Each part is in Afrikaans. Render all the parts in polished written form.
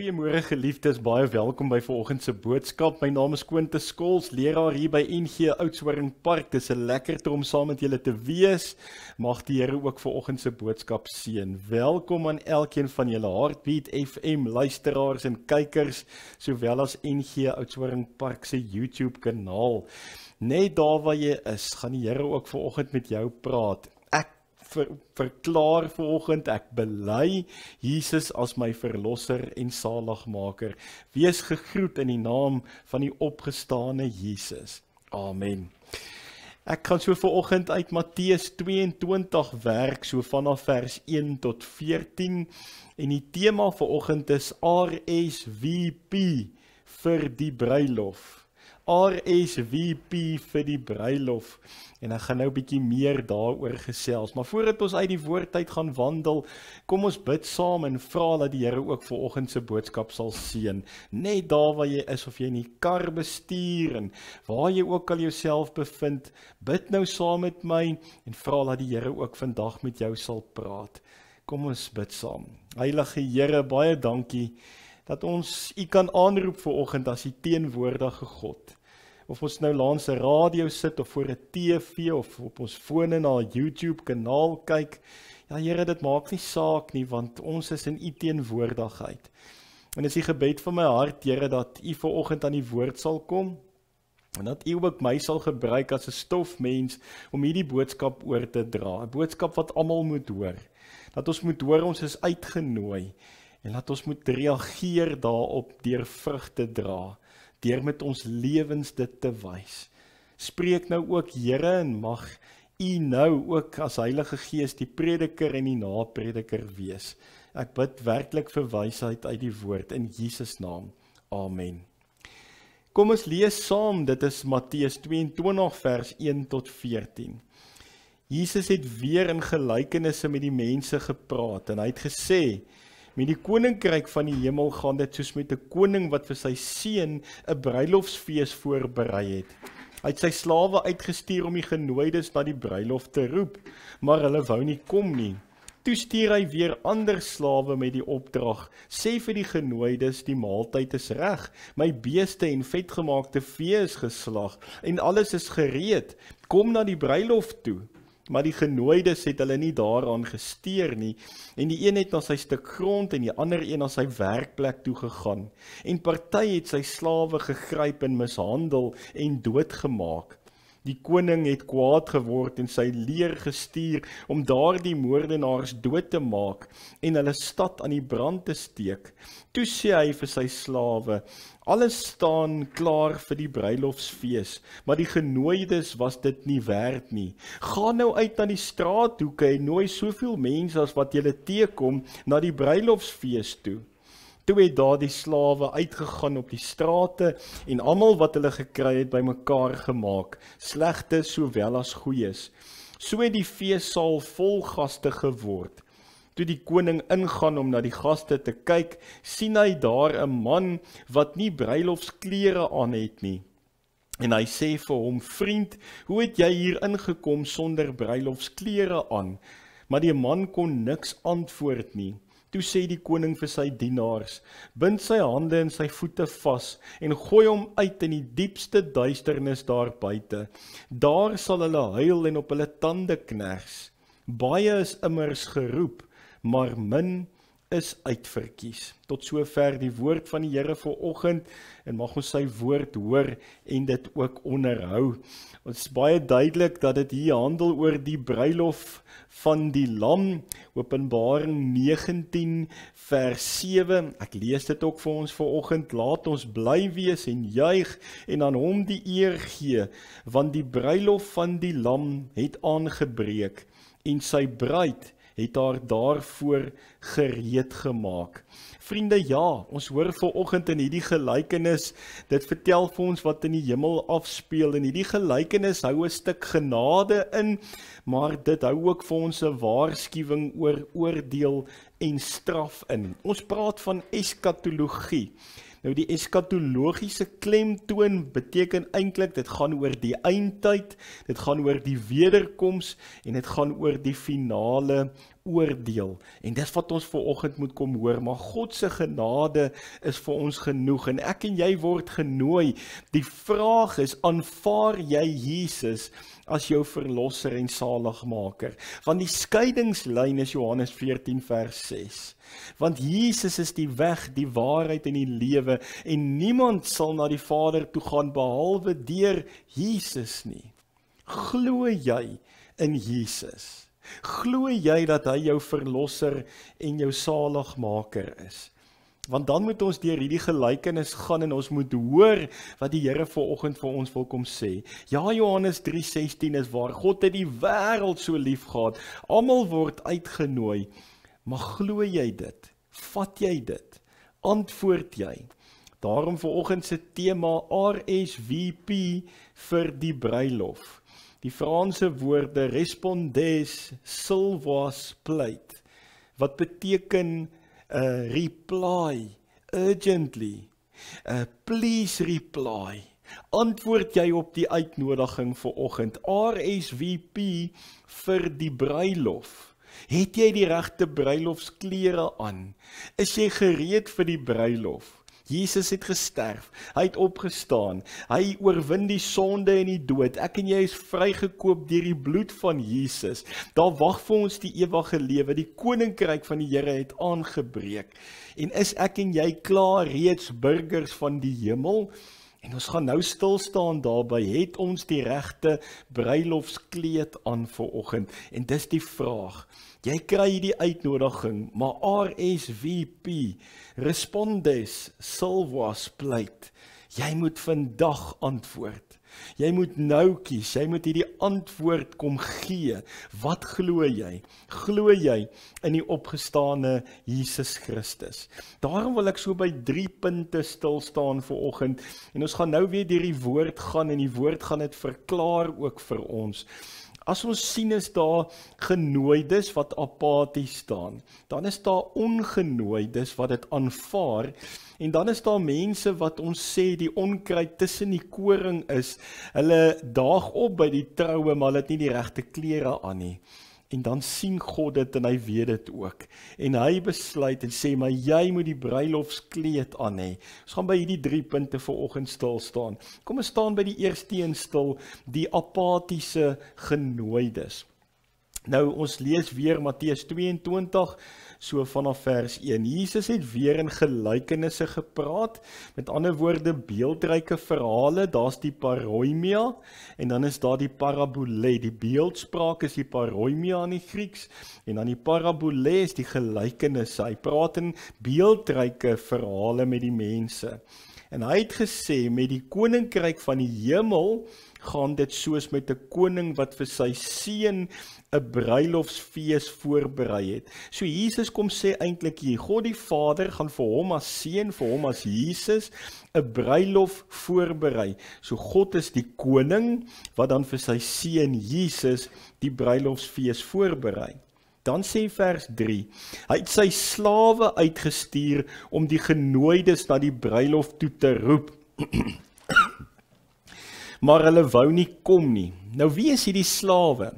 Goeiemôre geliefdes, baie welkom by vanoggend se boodskap. My naam is Quintus Skols, leraar hier by NG Oudtshoorn Park. Dis 'n lekkerte om saam met julle te wees. Mag die Here ook vanoggend se boodskap seën. Welkom aan elkeen van julle Heartbeat FM luisteraars en kykers, sowel as NG Oudtshoorn Park se YouTube kanaal. Net daar waar jy is, gaan die Here ook vanoggend met jou praat. Verklaar vanoggend, ek bely Jesus as my verlosser en saligmaker. Wees gegroet in die naam van die opgestane Jesus. Amen. Ek gaan so vanoggend uit Matteus 22 werk, so vanaf vers 1 tot 14. En die tema vanoggend is RSVP vir die bruilof. RSVP vir die bruilof. En ek gaan nou 'n bietjie meer daaroor gesels. Maar voordat ons uit die woord uit gaan wandel, kom ons bid saam en vra dat die Here ook vanoggend se boodskap sal seën. Net daar waar jy is, of jy in die kar bestuur en waar jy ook al jouself bevind, bid nou saam met my en vra dat die Here ook vandag met jou sal praat. Kom ons bid saam. Heilige Here, baie dankie dat ons U kan aanroep vanoggend as die teenwoordige God. Of ons nou langs 'n radio sit of voor 'n TV of op ons fone na 'n YouTube kanaal kyk. Ja Here, dit maak nie saak nie, want ons is in U teenwoordigheid. En dis die gebed van my hart, Here, dat U vanoggend aan die woord sal kom en dat U ook my sal gebruik as 'n stofmens om hierdie boodskap oor te dra. 'n Boodskap wat almal moet hoor. Dat ons moet hoor ons is uitgenooi en dat ons moet reageer daarop deur vrug te dra. Deur met ons lewens dit te wys. Spreek nou ook, Here, en mag U nou ook as Heilige Gees die prediker en die naprediker wees. Ek bid werklik vir wysheid uit die woord in Jesus naam. Amen. Kom ons lees saam, dit is Matteus 22 vers 1 tot 14. Jesus het weer in gelykenisse met die mense gepraat en hy het gesê: met die koninkryk van die hemel gaan dit soos met 'n koning wat vir sy seun 'n bruilofsfees voorberei het. Hy het sy slawe uitgestuur om die genooides na die bruilof te roep, maar hulle wou nie kom nie. Toe stuur hy weer ander slawe met die opdrag: sê vir die genooides, die maaltyd is reg, my beeste en vetgemaakte vee is geslag en alles is gereed. Kom na die bruilof toe. Maar die genooides het hulle nie daaraan gesteer nie, en die een het na sy stuk grond en die ander een na sy werkplek toe gegaan. En party het sy slawe gegryp en mishandel en doodgemaak. Die koning het kwaad geword en sy leer gestuur om daardie moordenaars dood te maak en hulle stad aan die brand te steek. Toe sê hy vir sy slawe: alles staan klaar vir die bruilofsfees, maar die genooides was dit nie werd nie. Gaan nou uit na die straathoeke en nooi soveel mense as wat julle teekom na die bruilofsfees toe. Toe het daar die slawe uitgegaan op die strate en almal wat hulle gekry het bymekaar gemaak, slegtes sowel as goeies. So het die feessaal vol gaste geword. Toe die koning ingaan om na die gaste te kyk, sien hy daar 'n man wat nie bruilofsklere aan het nie. En hy sê vir hom: vriend, hoe het jy hier ingekom sonder bruilofsklere aan? Maar die man kon niks antwoord nie. Toe sê die koning vir sy dienaars: bind sy hande en sy voete vas en gooi hom uit in die diepste duisternis daar buite. Daar sal hulle huil en op hulle tande kners. Baie is immers geroep, maar min is uitverkies. Tot sover die woord van die Here vanoggend, en mag ons sy woord hoor en dit ook onderhou. Dit is baie duidelik dat dit hier handel oor die bruilof van die lam. Openbaring 19 vers 7. Ek lees dit ook vir ons vanoggend. Laat ons bly wees en juig en aan hom die eer gee, want die bruilof van die lam het aangebreek en sy bruid het haar daarvoor gereed gemaak. Vriende, ja, ons hoor vanoggend in hierdie gelykenis, dit vertel vir ons wat in die hemel afspeel, en hierdie gelykenis hou 'n stuk genade in, maar dit hou ook vir ons 'n waarskuwing oor oordeel en straf in. Ons praat van eskatologie. Nou die eskatologiese klemtoon beteken eintlik, dit gaan oor die eindtyd, dit gaan oor die wederkoms en dit gaan oor die finale oordeel. En dis wat ons vanoggend moet kom hoor, maar God se genade is vir ons genoeg, en ek en jy word genooi. Die vraag is, aanvaar jy Jesus as jou verlosser en saligmaker? Want die skeidingslyn is Johannes 14 vers 6. Want Jesus is die weg, die waarheid en die lewe, en niemand sal na die Vader toe gaan behalwe deur Jesus nie. Glo jy in Jesus? Glo jy dat hy jou verlosser en jou saligmaker is? Want dan moet ons deur hierdie gelykenis gaan en ons moet hoor wat die Here vanoggend vir ons wil kom sê. Ja, Johannes 3:16 is waar. God het die wêreld so lief gehad. Almal word uitgenooi. Maar glo jy dit? Vat jy dit? Antwoord jy? Daarom vanoggend se tema RSVP vir die bruilof. Die Franse woorde respondes silvas pleit, wat beteken reply, urgently, please reply. Antwoord jy op die uitnodiging vanoggend, RSVP vir die bruilof? Het jy die regte bruilofsklere aan? Is jy gereed vir die bruilof? Jesus het gesterf, hy het opgestaan, hy oorwin die sonde en die dood. Ek en jy is vrygekoop deur die bloed van Jesus. Daar wag vir ons die ewige lewe, die koninkryk van die Here het aangebreek. En is ek en jy klaar reeds burgers van die hemel? En ons gaan nou stil staan daarby, het ons die regte bruilofskleed aan vanoggend? En dis die vraag. Jy kry die uitnodiging, maar RSVP, respondes silvas pleit. Jy moet vandag antwoord. Jy moet nou kies, jy moet hierdie antwoord kom gee. Wat glo jy? Glo jy in die opgestane Jesus Christus? Daarom wil ek so by 3 punte stil staan vanoggend, en ons gaan nou weer deur die woord gaan, en die woord gaan dit verklaar ook vir ons. As ons sien is daar genooides wat apaties staan, dan is daar ongenooides wat dit aanvaar, en dan is daar mense wat ons sê die onkruid tussen die koring is, hulle daag op by die troue, maar hulle het nie die regte klere aan nie. En dan sien God dit en hy weet dit ook. En hy besluit en sê, maar jy moet die bruilofskleed aan hê. Ons gaan by hierdie 3 punte vanoggend stil staan. Kom ons staan by die eerste een stil, die apatiese genooides. Nou, ons lees weer Matteus 22, so vanaf vers 1. Jesus het weer in gelykenisse gepraat, met ander woorde beeldryke verhale, daar's die paroimia, en dan is daar die parabole. Die beeldspraak is die paroimia in die Grieks, en dan die parabole is die gelykenisse. Hy praat in beeldryke verhale met die mense. En hy het gesê, met die koninkryk van die hemel, gaan dit soos met 'n koning wat vir sy seun 'n bruilofsfees voorberei het. So Jesus kom sê eintlik hier, God die Vader gaan vir hom as seun, vir hom as Jesus, 'n bruilof voorberei. So God is die koning, wat dan vir sy seun Jesus die bruilofsfees voorberei. Dan sê vers 3, hy het sy slawe uitgestuur om die genooides na die bruilof toe te roep. Maar hulle wou nie kom nie. Nou wie is hierdie slawe?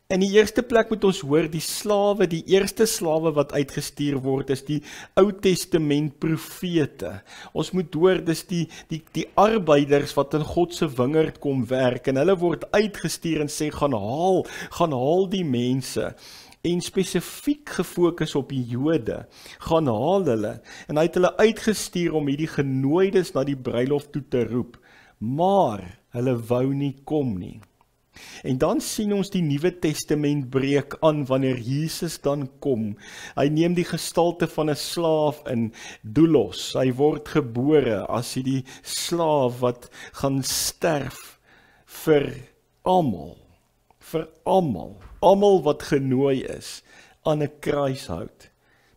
In die eerste plek moet ons hoor, die slawe, die eerste slawe wat uitgestuur word, is die Ou Testament profete. Ons moet hoor, dis die arbeiders wat in God se wingerd kom werk, en hulle word uitgestuur en sê, gaan haal die mense. En spesifiek gefokus op die Jode, gaan haal hulle, en hy het hulle uitgestuur om hierdie genooides na die bruilof toe te roep, maar hulle wou nie kom nie. En dan sien ons die Nuwe Testament breek aan wanneer Jesus dan kom. Hy neem die gestalte van 'n slaaf in, doulos, hy word gebore as die slaaf wat gaan sterf vir almal, almal wat genooi is, aan 'n kruis hout.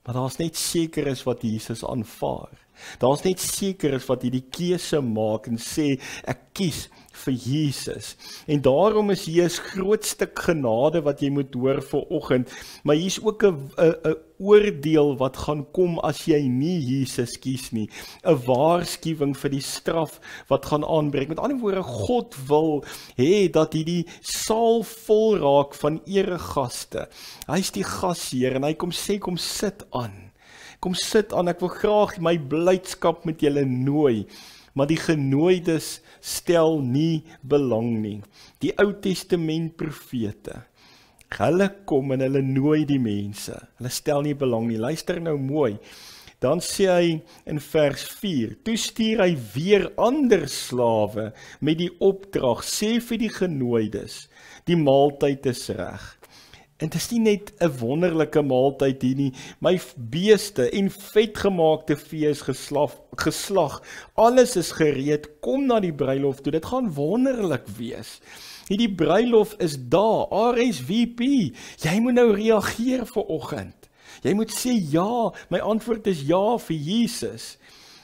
Maar daar's net seker is wat Jesus aanvaar. Daar's net sekeres wat hierdie keuse maak en sê, ek kies vir Jesus. En daarom is hier 'n groot stuk genade wat jy moet hoor vanoggend, maar hier's ook 'n oordeel wat gaan kom as jy nie Jesus kies nie. 'n Waarskuwing vir die straf wat gaan aanbreek. Met ander woorde, God wil hê dat hierdie saal vol raak van eregaste. Hy's die gasheer en hy kom sê, kom sit aan. Kom sit aan, ek wil graag my blydskap met julle nooi. Maar die genooides stel nie belang nie. Die Ou Testament profete, hulle kom en hulle nooi die mense. Hulle stel nie belang nie. Luister nou mooi. Dan sê hy in vers 4, toe stuur hy weer ander slawe met die opdrag, sê vir die genooides, die maaltyd is reg. En dit is nie net 'n wonderlike maaltyd hier nie, my beeste en vetgemaakte vee is geslag, alles is gereed, kom na die bruilof toe, dit gaan wonderlik wees. Hierdie bruilof is daar, RSVP, jy moet nou reageer vanoggend. Jy moet sê ja, my antwoord is ja vir Jesus.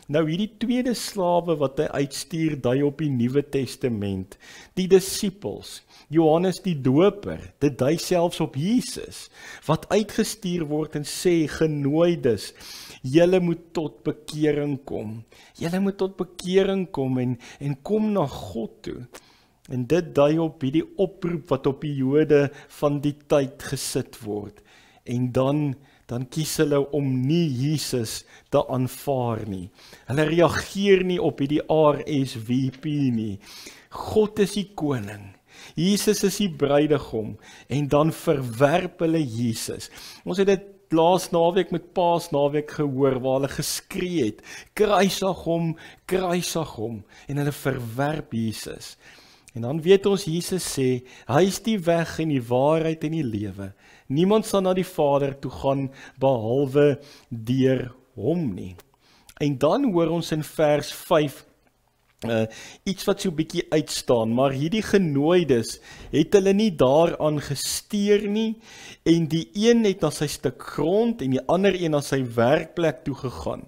Nou hierdie tweede slawe wat hy uitstuur, dui op die Nuwe Testament, die disippels, Johannes die Doper, dit dui selfs op Jesus, wat uitgestuur word en sê, genooides, julle moet tot bekering kom. Julle moet tot bekering kom en kom na God toe. En dit dui op hierdie oproep wat op die Jode van die tyd gesit word. En dan kies hulle om nie Jesus te aanvaar nie. Hulle reageer nie op hierdie RSVP nie. God is die koning. Jesus is die bruidegom. En dan verwerp hulle Jesus. Ons het dit laas naweek met Paasnaweek gehoor, waar hulle geskree het, kruisig hom, en hulle verwerp Jesus. En dan weet ons, Jesus sê, hy is die weg en die waarheid en die lewe. Niemand sal na die Vader toe gaan, behalwe deur hom nie. En dan hoor ons in vers 5, iets wat so bietjie uitstaan, maar hierdie genooides het hulle nie daaraan gesteer nie, en die een het na sy stuk grond, en die ander een na sy werkplek toe gegaan.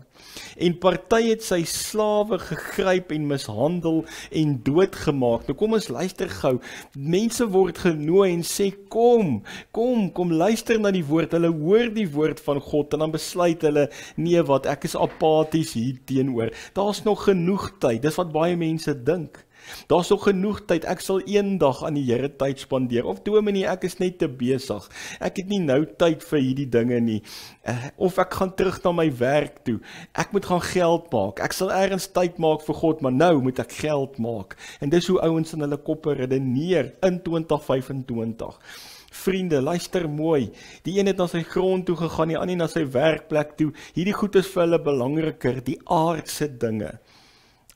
En party het sy slawe gegryp en mishandel en doodgemaak. Nou kom ons luister gou, mense word genooi en sê, kom luister na die woord, hulle hoor die woord van God, en dan besluit hulle, nee wat, ek is apaties hier teenoor. Daar's nog genoeg tyd, dis wat baie mense dink. Daar's nog genoeg tyd, ek sal eendag aan die Here tyd spandeer, of dominee, ek is net te besig, ek het nie nou tyd vir hierdie dinge nie, of ek gaan terug na my werk toe, ek moet gaan geld maak, ek sal ergens tyd maak vir God, maar nou moet ek geld maak, en dis hoe ouens in hulle koppe redeneer in 2025. Vriende, luister mooi, die een het na sy grond toe gegaan, die ander na sy werkplek toe, hierdie goed is vir hulle belangriker, die aardse dinge.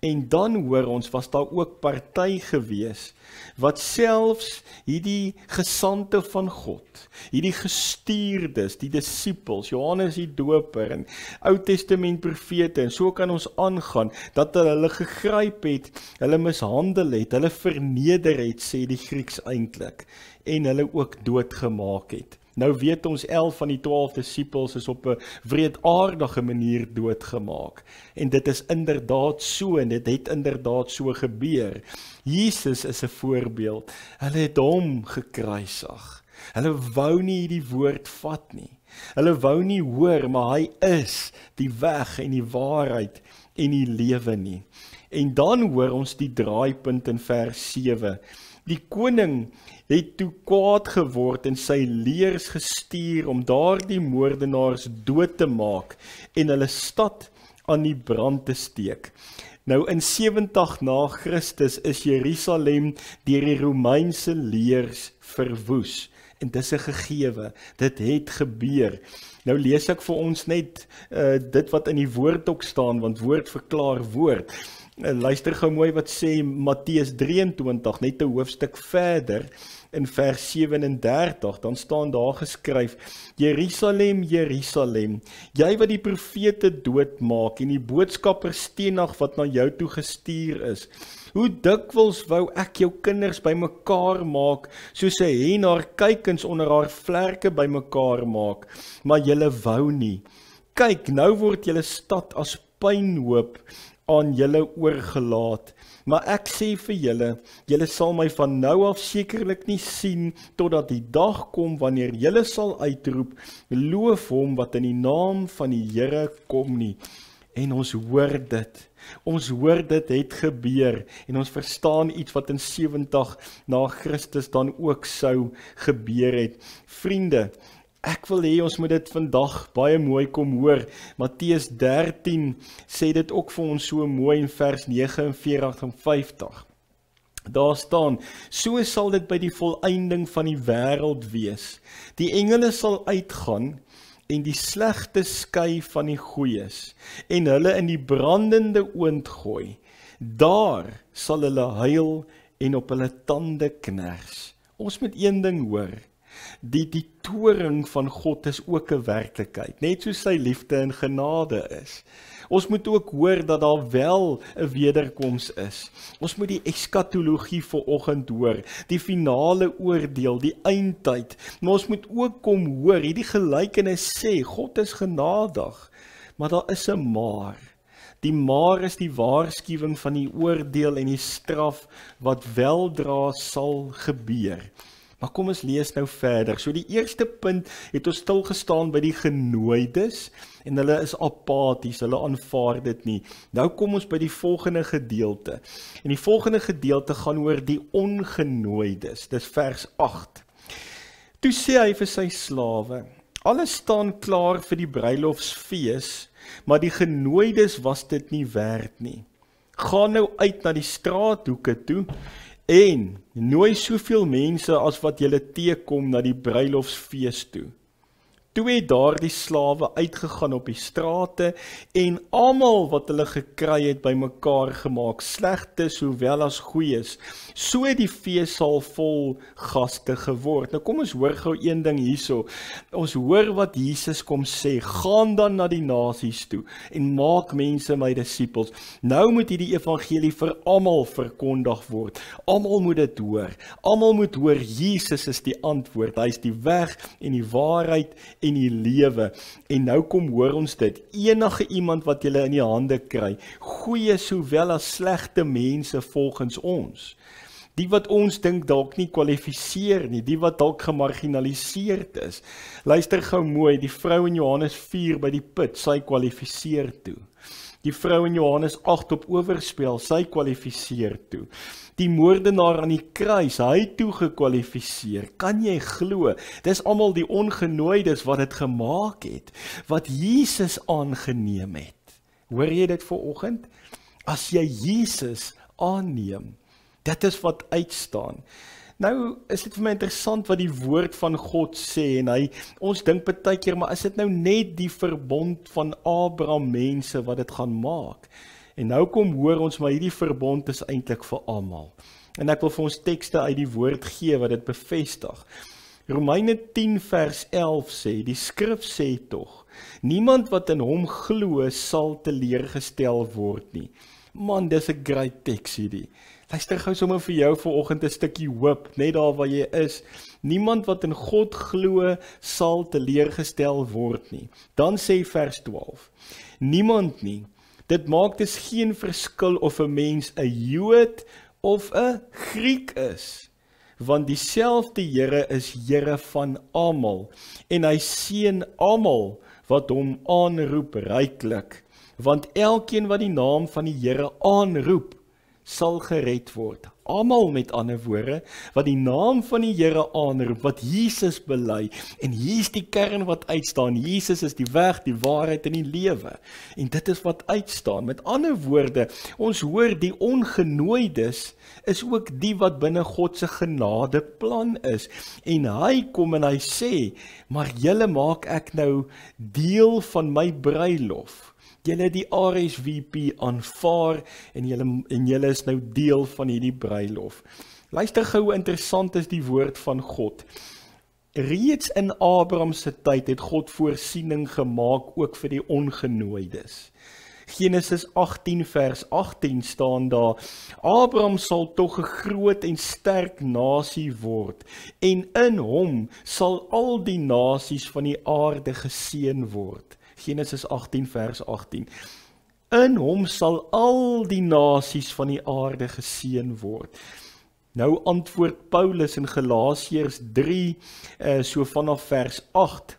En dan hoor ons, was daar ook party gewees, wat selfs hierdie gesande van God, hierdie gestuurdes, die disippels, Johannes die Doper en Ou Testament profete, en so kan ons aangaan, dat hulle gegryp het, hulle mishandel het, hulle verneder het, sê die Grieks eintlik, en hulle ook doodgemaak het. Nou weet ons 11 van die 12 disippels is op 'n wreedaardige manier doodgemaak. En dit is inderdaad so, en dit het inderdaad so gebeur. Jesus is 'n voorbeeld. Hulle het hom gekruisig. Hulle wou nie die woord vat nie. Hulle wou nie hoor, maar hy is die weg en die waarheid en die lewe nie. En dan hoor ons die draaipunt in vers 7. Die koning het toe kwaad geword en sy leers gestuur om daardie moordenaars dood te maak en hulle stad aan die brand te steek. Nou in 70 na Christus is Jerusalem deur die Romeinse leers verwoes. En dis 'n gegewe, dit het gebeur. Nou lees ek vir ons net dit wat in die woord ook staan, want woord verklaar woord. Luister gou mooi wat sê Matteus 23, net 'n hoofstuk verder, in vers 37, dan staan daar geskryf, Jerusalem, Jerusalem, jy wat die profete doodmaak en die boodskappers stenig wat na jou toe gestuur is, hoe dikwels wou ek jou kinders bymekaar maak, soos 'n hen haar kuikens onder haar vlerke bymekaar maak, maar julle wou nie. Kyk, nou word julle stad as pynhoop aan julle oorgelaat. Maar ek sê vir julle sal my van nou af sekerlik nie sien, totdat die dag kom wanneer julle sal uitroep, loof hom wat in die naam van die Here kom nie. En ons hoor dit het gebeur, en ons verstaan iets wat in 70 na Christus dan ook sou gebeur het. Vriende, ek wil hê ons moet dit vandag baie mooi kom hoor. Matteus 13 sê dit ook vir ons so mooi in vers 49 en 50. Daar staan, so sal dit by die volëinding van die wêreld wees. Die engele sal uitgaan en die slegte skei van die goeies, en hulle in die brandende oond gooi. Daar sal hulle huil en op hulle tande kners. Ons moet een ding hoor, die toring van God is ook 'n werklikheid, net soos sy liefde en genade is. Ons moet ook hoor dat daar wel 'n wederkoms is. Ons moet die eskatologie vanoggend hoor, die finale oordeel, die eindtyd. Maar ons moet ook kom hoor, hierdie gelykenis sê, God is genadig, maar daar is 'n maar. Die maar is die waarskuwing van die oordeel en die straf wat weldra sal gebeur. Maar kom ons lees nou verder. So die eerste punt het ons stilgestaan by die genooides, en hulle is apaties, hulle aanvaar dit nie. Nou kom ons by die volgende gedeelte. En die volgende gedeelte gaan oor die ongenooides. Dis vers 8. Toe sê hy vir sy slawe, alles staan klaar vir die bruilofsfees, maar die genooides was dit nie werd nie. Gaan nou uit na die straathoeke toe, en nooi soveel mense as wat julle teekom na die bruilofsfees toe. Toe het daardie slawe uitgegaan op die strate, en almal wat hulle gekry het bymekaar gemaak, slegte sowel as goeies. So het die feessaal vol gaste geword. Nou kom ons hoor gou een ding hierso. Ons hoor wat Jesus kom sê, gaan dan na die nasies toe, en maak mense my disippels. Nou moet hierdie evangelie vir almal verkondig word. Almal moet dit hoor. Almal moet hoor, Jesus is die antwoord. Hy is die weg en die waarheid en die lewe. En nou kom hoor ons dit, enige iemand wat julle in die hande kry, goeie sowel as slegte mense volgens ons, die wat ons dink dalk nie kwalifiseer nie, die wat dalk gemarginaliseerd is. Luister gou mooi, die vrou in Johannes 4 by die put, sy kwalifiseer toe. Die vrou in Johannes 8 op oorspel, sy kwalifiseer toe. Die moordenaar aan die kruis, hy toe gekwalifiseer. Kan jy glo? Dis almal die ongenooides wat dit gemaak het, wat Jesus aangeneem het. Hoor jy dit vanoggend? As jy Jesus aanneem, dit is wat uitstaan. Nou is dit vir my interessant wat die woord van God sê, en ons dink baie keer, maar is dit nou net die verbond van Abraham mense wat dit gaan maak? En nou kom hoor ons, maar hierdie verbond is eintlik vir almal. En ek wil vir ons tekste uit die woord gee wat dit bevestig. Romeine 10 vers 11 sê, die skrif sê tog, niemand wat in hom glo sal teleurgestel word nie. Man, dis 'n great teks hierdie. Luister gou sommer vir jou vanoggend 'n stukkie hoop, net daar waar jy is. Niemand wat in God glo sal teleurgestel word nie. Dan sê vers 12, niemand nie. Dit maak dus geen verskil of 'n mens 'n Jood of 'n Griek is, want dieselfde Here is Here van almal, en hy seën almal wat hom aanroep ryklik, want elkeen wat die naam van die Here aanroep, sal gered word. Almal, met ander woorde, wat die naam van die Here aanroep, wat Jesus bely, en hier is die kern wat uitstaan, Jesus is die weg, die waarheid en die lewe, en dit is wat uitstaan. Met ander woorde, ons hoor die ongenooides is ook die wat binne God se genade plan is, en hy kom en hy sê, maar julle maak ek nou deel van my bruilof. Julle het die RSVP aanvaar, en julle is nou deel van hierdie bruilof. Luister gou hoe interessant is die woord van God. Reeds in Abraham se tyd het God voorsiening gemaak ook vir die ongenooides. Genesis 18 vers 18 staan daar, Abraham sal tog 'n groot en sterk nasie word, en in hom sal al die nasies van die aarde geseën word. Genesis 18 vers 18. In hom sal al die nasies van die aarde geseën word. Nou antwoord Paulus in Galasiërs 3, so vanaf vers 8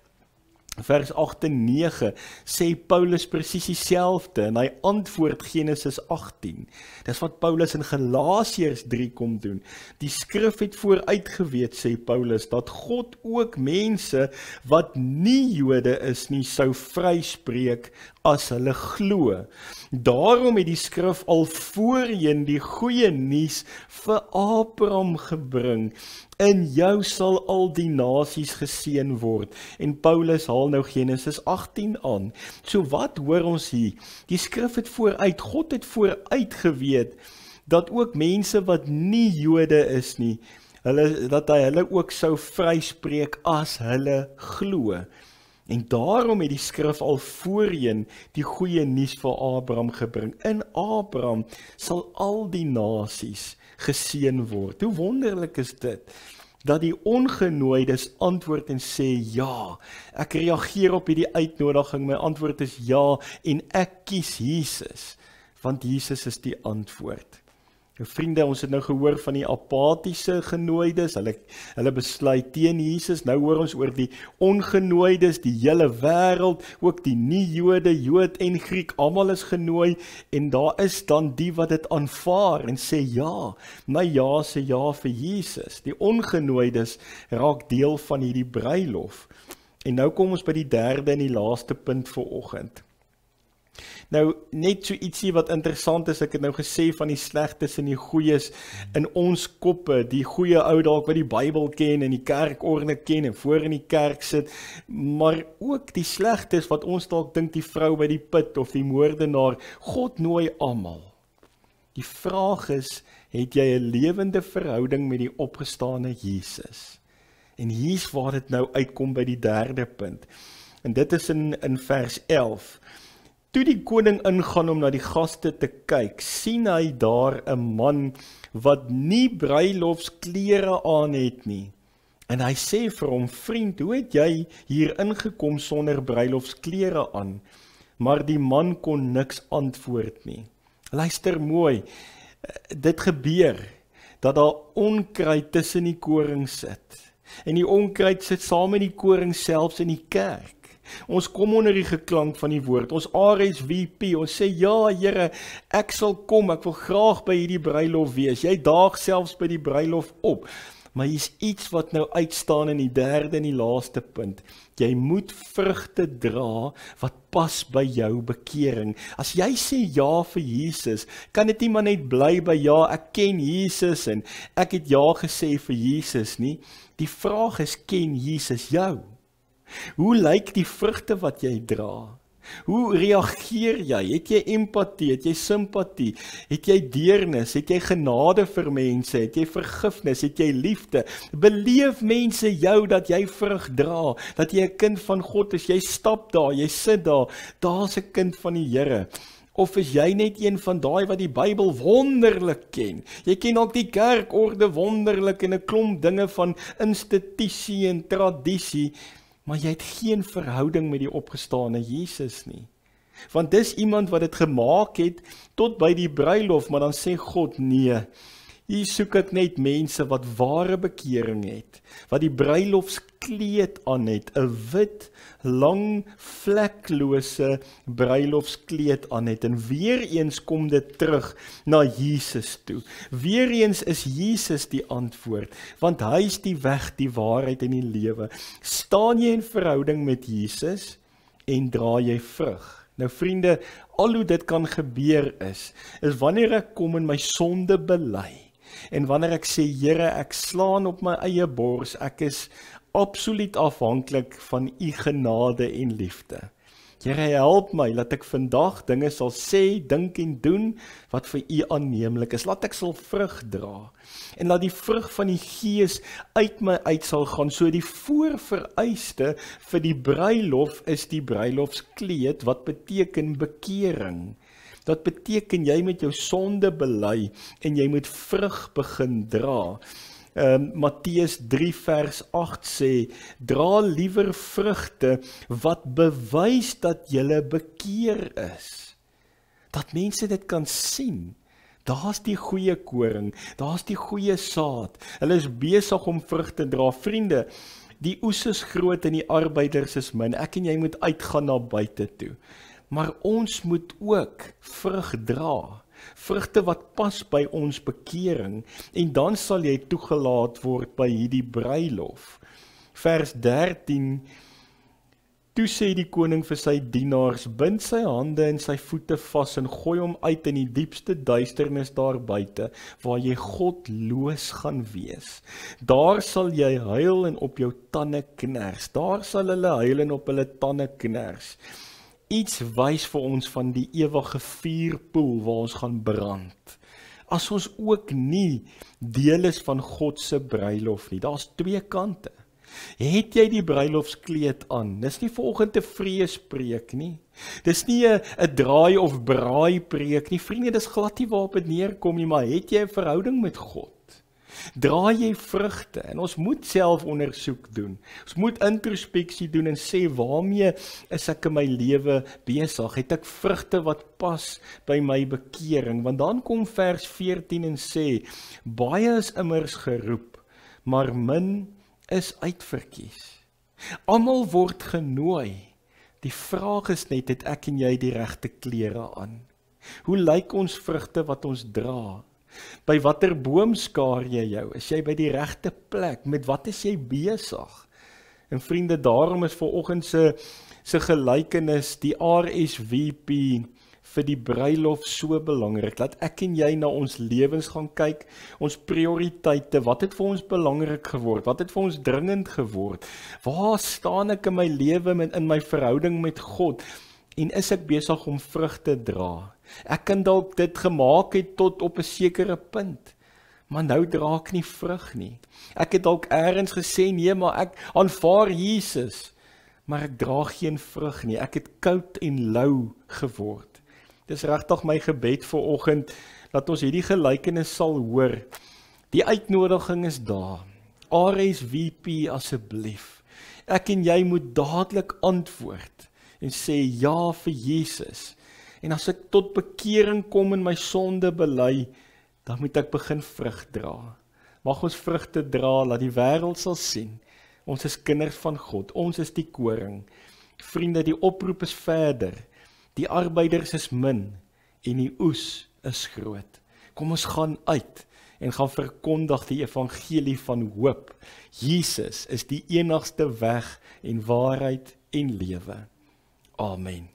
en 9, sê Paulus presies dieselfde, en hy antwoord Genesis 18. Dis wat Paulus in Galasiërs 3 kom doen. Die skrif het vooruitgeweet, sê Paulus, dat God ook mense wat nie Jode is nie, sou vryspreek as hulle glo. Daarom het die skrif al voorheen die goeie nuus vir Abraham gebring. In jou sal al die nasies geseën word. En Paulus haal nou Genesis 18 aan. So wat hoor ons hier? Die skrif het vooruit, God het vooruit geweet, dat ook mense wat nie Jode is nie, dat hy hulle ook sou vryspreek as hulle glo. En daarom het die skrif al voorheen die goeie nuus vir Abraham gebring. In Abraham sal al die nasies geseën word. Hoe wonderlik is dit, dat die ongenooides antwoord en sê ja. Ek reageer op hierdie uitnodiging, my antwoord is ja, en ek kies Jesus, want Jesus is die antwoord. Vriende, ons het nou gehoor van die apatiese genooides, hulle besluit teen Jesus. Nou hoor ons oor die ongenooides, die hele wêreld, ook die nie-Jode, Jood en Griek, almal is genooi, en daar is dan die wat dit aanvaar en sê ja, my ja sê ja vir Jesus. Die ongenooides raak deel van hierdie bruilof. En nou kom ons by die derde en die laaste punt vir oggend. Nou, net so ietsie wat interessant is, ek het nou gesê van die slegtes en die goeies in ons koppe, die goeie ou dalk wat die Bybel ken en die kerkorde ken en voor in die kerk sit, maar ook die slegtes wat ons dalk dink die vrou by die put of die moordenaar. God nooi almal. Die vraag is, het jy 'n lewende verhouding met die opgestane Jesus? En hier's waar dit nou uitkom by die derde punt. En dit is in vers 11. Toe die koning ingaan om na die gaste te kyk, sien hy daar 'n man wat nie bruilofsklere aan het nie. En hy sê vir hom, vriend, hoe het jy hier ingekom sonder bruilofsklere aan? Maar die man kon niks antwoord nie. Luister mooi, dit gebeur, dat daar onkruid tussen die koring sit. En die onkruid sit saam met die koring selfs in die kerk. Ons kom onder die geklank van die woord, ons RSVP, ons sê, ja Here, ek sal kom, ek wil graag by hierdie bruilof wees, jy daag selfs by die bruilof op, maar hier is iets wat nou uitstaan in die derde en die laaste punt, jy moet vrugte dra wat pas by jou bekering. As jy sê ja vir Jesus, kan dit nie maar net bly by ja, ek ken Jesus en ek het ja gesê vir Jesus nie, die vraag is, ken Jesus jou? Hoe lyk die vrugte wat jy dra? Hoe reageer jy? Het jy empatie? Het jy simpatie? Het jy deernis? Het jy genade vir mense? Het jy vergifnis? Het jy liefde? Beleef mense jou dat jy vrug dra? Dat jy 'n kind van God is? Jy stap daar, jy sit daar, daar's 'n kind van die Here. Of is jy net een van daai wat die Bybel wonderlik ken? Jy ken ook die kerkorde wonderlik en 'n klomp dinge van institusie en tradisie, maar jy het geen verhouding met die opgestane Jesus nie. Want dis iemand wat dit gemaak het tot by die bruilof, maar dan sê God, nee, hier soek ek net mense wat ware bekering het, wat die bruilofskleed aan het, 'n wit, lang, vleklose bruilofskleed aan het, en weer eens kom dit terug na Jesus toe. Weer eens is Jesus die antwoord, want hy is die weg, die waarheid en die lewe. Staan jy in verhouding met Jesus en dra jy vrug? Nou vriende, al hoe dit kan gebeur is wanneer ek kom en my sonde bely, en wanneer ek sê, Here, ek slaan op my eie bors, ek is absoluut afhanklik van u genade en liefde. Here, help my, dat ek vandag dinge sal sê, dink en doen, wat vir u aanneemlik is. Laat ek sal vrug dra, en laat die vrug van die Gees uit my uit sal gaan, so die voorvereiste vir die bruilof is die bruilofskleed, wat beteken bekering. Dat beteken jy moet jou sonde bely en jy moet vrug begin dra. Matteus 3 vers 8 sê, dra liewer vrugte wat bewys dat jy bekeer is. Dat mense dit kan sien. Daar's die goeie koring, daar's die goeie saad. Hulle is besig om vrug te dra. Vriende, die oes is groot en die arbeiders is min. Ek en jy moet uitgaan na buite toe. Maar ons moet ook vrug dra. Vrugte wat pas by ons bekering. En dan sal jy toegelaat word by hierdie bruilof. Vers 13. Toe sê die koning vir sy dienaars, bind sy hande en sy voete vas en gooi hom uit in die diepste duisternis daar buite, waar jy godloos gaan wees. Daar sal jy huil en op jou tande kners. Daar sal hulle huil en op hulle tande kners. Iets wys vir ons van die ewige vuurpoel waar ons gaan brand. As ons ook nie deel is van God se bruilof nie, daar's twee kante. Het jy die bruilofskleed aan? Dis nie vanoggend 'n vreespreek nie. Dis nie 'n draai of braai preek nie. Vriende, dis glad nie waarop dit neerkom nie, maar het jy 'n verhouding met God? Dra jy vrugte? En ons moet self ondersoek doen. Ons moet introspeksie doen en sê, waarmee is ek in my lewe besig? Het ek vrugte wat pas by my bekering? Want dan kom vers 14 en sê, baie is immers geroep, maar min is uitverkies. Almal word genooi. Die vraag is net, het ek en jy die regte klere aan? Hoe lyk ons vrugte wat ons dra? By watter boom skaar jy jou? Is jy by die regte plek? Met wat is jy besig? En vriende, daarom is vanoggend se gelykenis, die RSVP vir die bruilof so belangrik, dat ek en jy na ons lewens gaan kyk, ons prioriteite, wat het vir ons belangrik geword, wat het vir ons dringend geword, waar staan ek in my lewe, in my verhouding met God, en is ek besig om vrug te dra? Ek kan dalk dit gemaak het tot op 'n sekere punt, maar nou dra ek nie vrug nie. Ek het dalk eers gesê, nee, maar ek aanvaar Jesus, maar ek dra geen vrug nie, ek het koud en lou geword. Dis regtig my gebed vir oggend, dat ons hierdie gelykenis sal hoor. Die uitnodiging is daar. RSVP asseblief. Ek en jy moet dadelik antwoord en sê ja vir Jesus. En as ek tot bekering kom en my sonde bely, dan moet ek begin vrug dra. Mag ons vrugte dra, laat die wêreld sal sien. Ons is kinders van God, ons is die koring. Vriende, die oproep is verder. Die arbeiders is min en die oes is groot. Kom ons gaan uit en gaan verkondig die evangelie van hoop. Jesus is die enigste weg en waarheid en lewe. Amen.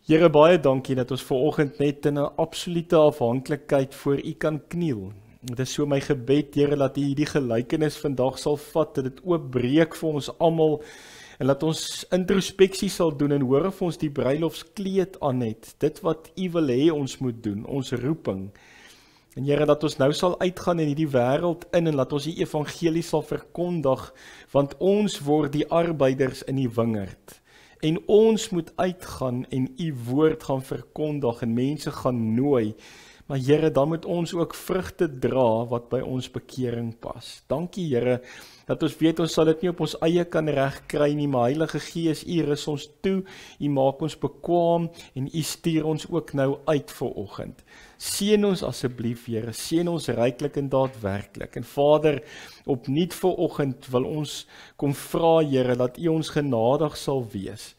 Here, baie dankie dat ons vanoggend net in 'n absolute afhanklikheid voor U kan kniel. Dit is so my gebed, Here, dat U hierdie gelykenis vandag sal vat, dat dit oopbreek vir ons almal, en laat ons introspeksie sal doen en hoor of ons die bruilofskleed aan het, dit wat U wil hê ons moet doen, ons roeping. En Here, dat ons nou sal uitgaan in hierdie wêreld in en laat ons die evangelie sal verkondig, want ons word die arbeiders in die wingerd. En ons moet uitgaan en U woord gaan verkondig en mense gaan nooi. Maar Here, dan moet ons ook vrugte dra wat by ons bekering pas. Dankie Here, dat ons weet ons sal dit nie op ons eie kan regkry nie, maar Heilige Gees, U rus ons toe, U maak ons bekwaam en U stuur ons ook nou uit vanoggend. Seën ons asseblief Here, seën ons ryklik en daadwerklik. En Vader, opnuut vanoggend wil ons kom vra Here, dat U ons genadig sal wees.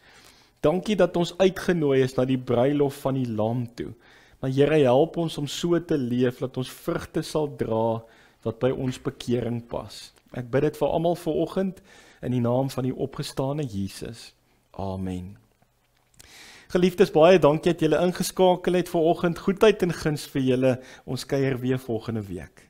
Dankie dat ons uitgenooi is na die bruilof van die Lam toe. Maar Here, help ons om so te leef, dat ons vrugte sal dra wat by ons bekering pas. Ek bid dit vir almal vanoggend in die naam van die opgestane Jesus. Amen. Geliefdes, baie dankie dat julle ingeskakel het vanoggend. Goedheid en guns vir julle. Ons kuier weer volgende week.